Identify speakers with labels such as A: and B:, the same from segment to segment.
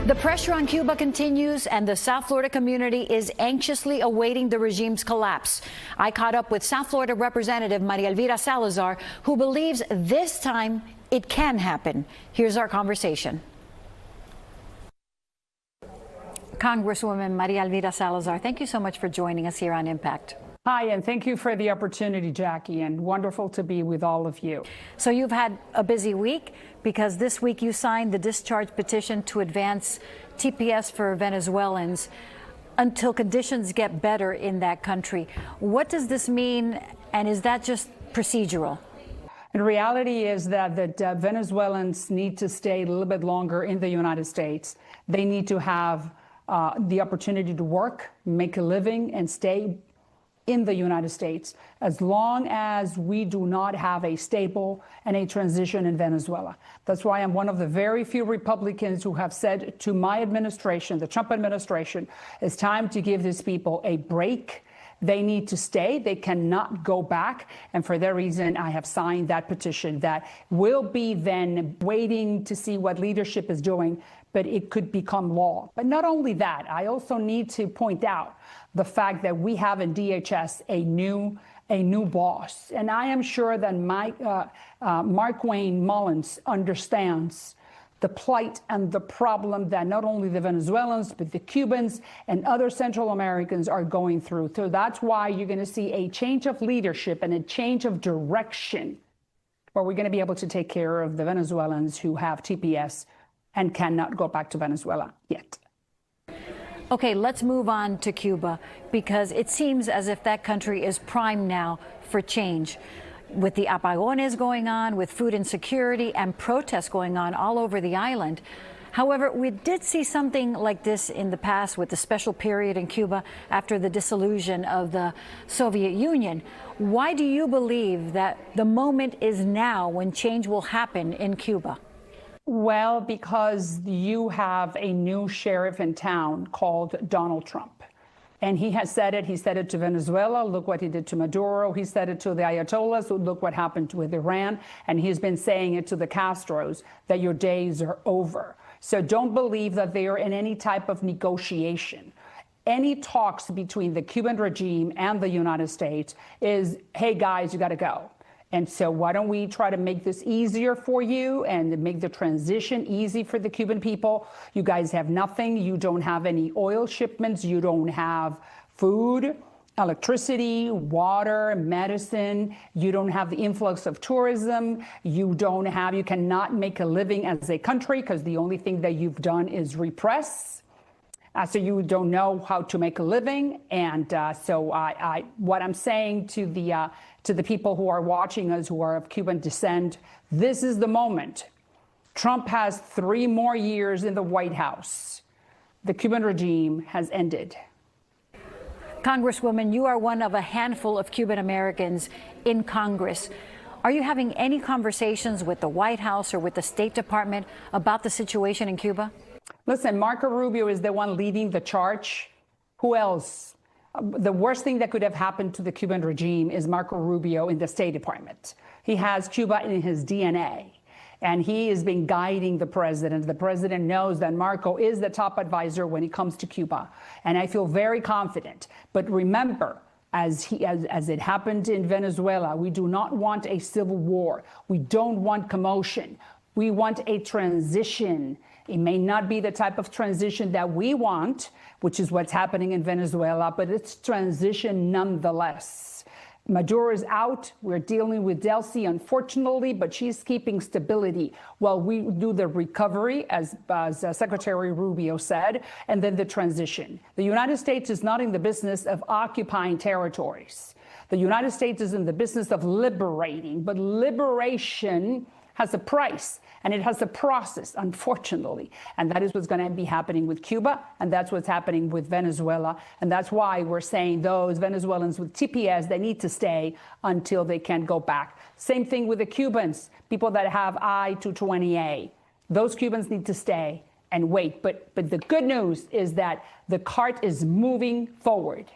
A: The pressure on Cuba continues, and the South Florida community is anxiously awaiting the regime's collapse. I caught up with South Florida Representative Maria Elvira Salazar, who believes this time it can happen. Here's our conversation. Congresswoman Maria Elvira Salazar, thank you so much for joining us here on Impact.
B: Hi, and thank you for the opportunity, Jackie, and wonderful to be with all of you.
A: So you've had a busy week because this week you signed the discharge petition to advance TPS for Venezuelans until conditions get better in that country. What does this mean, and is that just procedural?
B: The reality is that the Venezuelans need to stay a little bit longer in the United States. They need to have the opportunity to work, make a living, and stay in the United States, as long as we do not have a stable and a transition in Venezuela. That's why I'm one of the very few Republicans who have said to my administration, the Trump administration, it's time to give these people a break. They need to stay. They cannot go back. And for that reason, I have signed that petition that will be then waiting to see what leadership is doing, but it could become law. But not only that, I also need to point out the fact that we have in DHS a new boss. And I am sure that Markwayne Mullins understands the plight and the problem that not only the Venezuelans, but the Cubans and other Central Americans are going through. So that's why you're going to see a change of leadership and a change of direction, where we're going to be able to take care of the Venezuelans who have TPS and cannot go back to Venezuela yet.
A: Okay, let's move on to Cuba, because it seems as if that country is primed now for change. With the apagones going on, with food insecurity and protests going on all over the island. However, we did see something like this in the past with the special period in Cuba after the dissolution of the Soviet Union. Why do you believe that the moment is now when change will happen in Cuba?
B: Well, because you have a new sheriff in town called Donald Trump. And he has said it. He said it to Venezuela. Look what he did to Maduro. He said it to the Ayatollahs. Look what happened with Iran. And he's been saying it to the Castros, that your days are over. So don't believe that they are in any type of negotiation. Any talks between the Cuban regime and the United States is, hey, guys, you got to go. And so why don't we try to make this easier for you and make the transition easy for the Cuban people? You guys have nothing. You don't have any oil shipments. You don't have food, electricity, water, medicine. You don't have the influx of tourism. You cannot make a living as a country because the only thing that you've done is repress. So you don't know how to make a living. And what I'm saying to the people who are watching us who are of Cuban descent, this is the moment. Trump has 3 more years in the White House. The Cuban regime has ended.
A: Congresswoman, you are one of a handful of Cuban Americans in Congress. Are you having any conversations with the White House or with the State Department about the situation in Cuba?
B: Listen, Marco Rubio is the one leading the charge. Who else? The worst thing that could have happened to the Cuban regime is Marco Rubio in the State Department. He has Cuba in his DNA, and he has been guiding the president. The president knows that Marco is the top advisor when it comes to Cuba, and I feel very confident. But remember, as it happened in Venezuela, we do not want a civil war. We don't want commotion. We want a transition. It may not be the type of transition that we want, which is what's happening in Venezuela, but it's transition nonetheless. Maduro is out. We're dealing with Delcy, unfortunately, but she's keeping stability while we do the recovery, as Secretary Rubio said, and then the transition. The United States is not in the business of occupying territories. The United States is in the business of liberating, but liberation has a price, and it has a process, unfortunately. And that is what's going to be happening with Cuba, and that's what's happening with Venezuela. And that's why we're saying those Venezuelans with TPS, they need to stay until they can go back. Same thing with the Cubans, people that have I-220A. Those Cubans need to stay and wait. But the good news is that the cart is moving forward.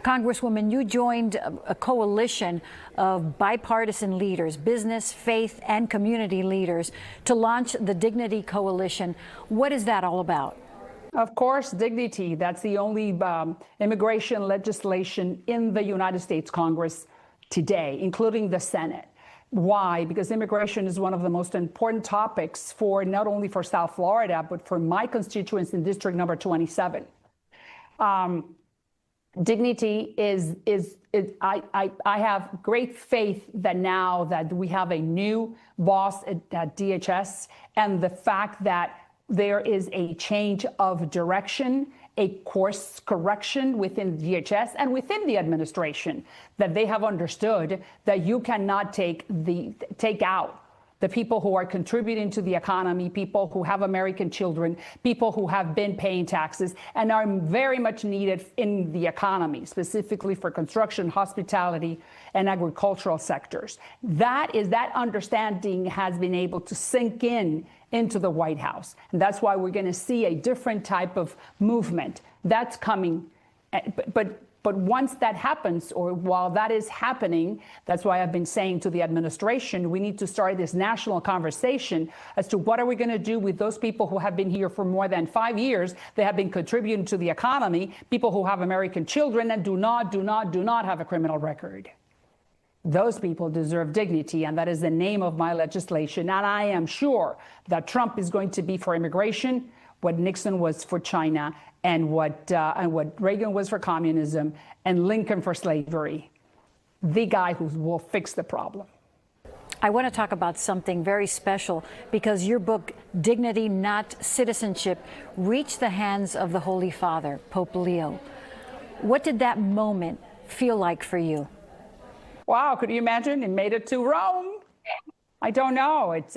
A: Congresswoman, you joined a coalition of bipartisan leaders, business, faith, and community leaders to launch the Dignity Coalition. What is that all about?
B: Of course, dignity. That's the only immigration legislation in the United States Congress today, including the Senate. Why? Because immigration is one of the most important topics for not only for South Florida, but for my constituents in District Number 27. Dignity I have great faith that now that we have a new boss at DHS, and the fact that there is a change of direction, a course correction within DHS and within the administration, that they have understood that you cannot take out the people who are contributing to the economy, people who have American children, people who have been paying taxes and are very much needed in the economy, specifically for construction, hospitality, and agricultural sectors. That understanding has been able to sink into the White House. And that's why we're going to see a different type of movement that's coming. But once that happens, or while that is happening, that's why I've been saying to the administration, we need to start this national conversation as to what are we going to do with those people who have been here for more than 5 years. They have been contributing to the economy, people who have American children and do not have a criminal record. Those people deserve dignity, and that is the name of my legislation. And I am sure that Trump is going to be for immigration what Nixon was for China, and what Reagan was for communism, and Lincoln for slavery. The guy who will fix the problem.
A: I want to talk about something very special, because your book, Dignity, Not Citizenship, reached the hands of the Holy Father, Pope Leo. What did that moment feel like for you?
B: Wow, could you imagine? It made it to Rome. I don't know. It's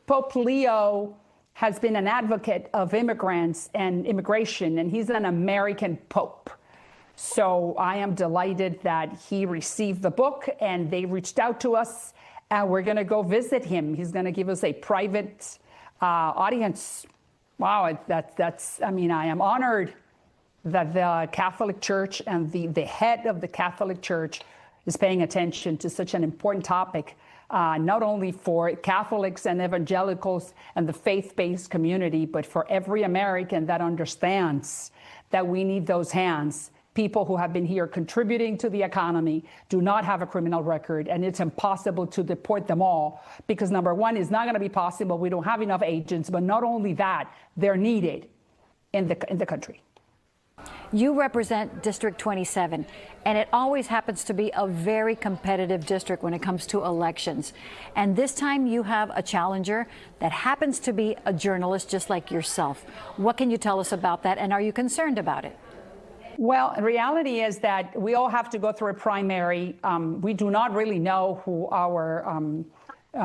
B: Pope Leo has been an advocate of immigrants and immigration, and he's an American pope. So I am delighted that he received the book and they reached out to us, and we're going to go visit him. He's going to give us a private audience. Wow, I mean, I am honored that the Catholic Church and the head of the Catholic Church is paying attention to such an important topic. Not only for Catholics and evangelicals and the faith-based community, but for every American that understands that we need those hands. People who have been here contributing to the economy, do not have a criminal record, and it's impossible to deport them all because, number one, it's not going to be possible. We don't have enough agents, but not only that, they're needed in the country.
A: You represent District 27, and it always happens to be a very competitive district when it comes to elections. And this time you have a challenger that happens to be a journalist just like yourself. What can you tell us about that, and are you concerned about it?
B: Well, the reality is that we all have to go through a primary. We do not really know who our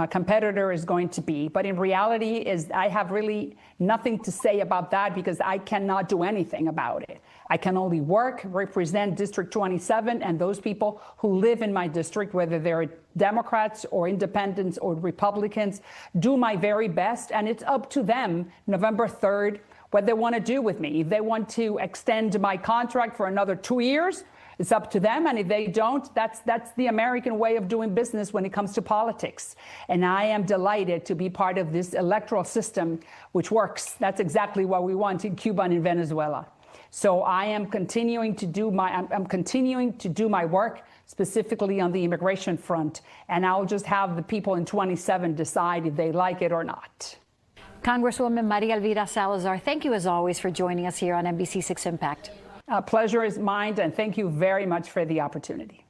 B: competitor is going to be. But in reality is I have really nothing to say about that because I cannot do anything about it. I can only work, represent District 27 and those people who live in my district, whether they're Democrats or independents or Republicans, do my very best. And it's up to them November 3rd what they want to do with me. If they want to extend my contract for another 2 years, it's up to them. And if they don't, that's the American way of doing business when it comes to politics. And I am delighted to be part of this electoral system, which works. That's exactly what we want in Cuba and in Venezuela. So I am continuing to do my work, specifically on the immigration front. And I'll just have the people in 27 decide if they like it or not.
A: Congresswoman Maria Elvira Salazar, thank you as always for joining us here on NBC6 Impact.
B: Pleasure is mine, and thank you very much for the opportunity.